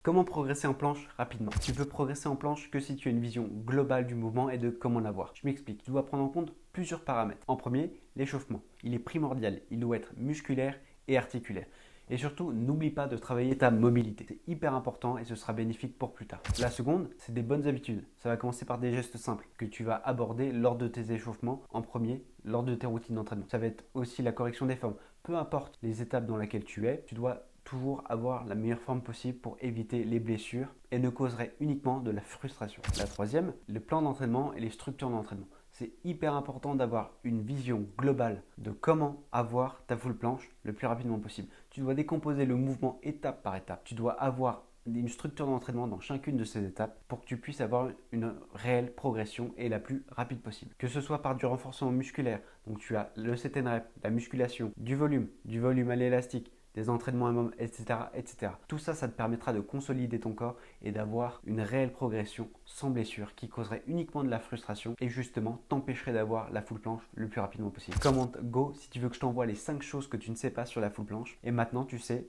Comment progresser en planche rapidement? Tu peux progresser en planche que si tu as une vision globale du mouvement et de comment l'avoir. Je m'explique. Tu dois prendre en compte plusieurs paramètres. En premier, l'échauffement. Il est primordial. Il doit être musculaire et articulaire. Et surtout, n'oublie pas de travailler ta mobilité. C'est hyper important et ce sera bénéfique pour plus tard. La seconde, c'est des bonnes habitudes. Ça va commencer par des gestes simples que tu vas aborder lors de tes échauffements en premier, lors de tes routines d'entraînement. Ça va être aussi la correction des formes. Peu importe les étapes dans lesquelles tu es, tu dois toujours avoir la meilleure forme possible pour éviter les blessures et ne causerait uniquement de la frustration. La troisième, le plan d'entraînement et les structures d'entraînement. C'est hyper important d'avoir une vision globale de comment avoir ta full planche le plus rapidement possible. Tu dois décomposer le mouvement étape par étape. Tu dois avoir une structure d'entraînement dans chacune de ces étapes pour que tu puisses avoir une réelle progression et la plus rapide possible. Que ce soit par du renforcement musculaire, donc tu as le set and rep, la musculation, du volume à l'élastique, des entraînements à môme, etc., etc. Tout ça, ça te permettra de consolider ton corps et d'avoir une réelle progression sans blessure qui causerait uniquement de la frustration et justement t'empêcherait d'avoir la full planche le plus rapidement possible. Commente go si tu veux que je t'envoie les 5 choses que tu ne sais pas sur la full planche. Et maintenant, tu sais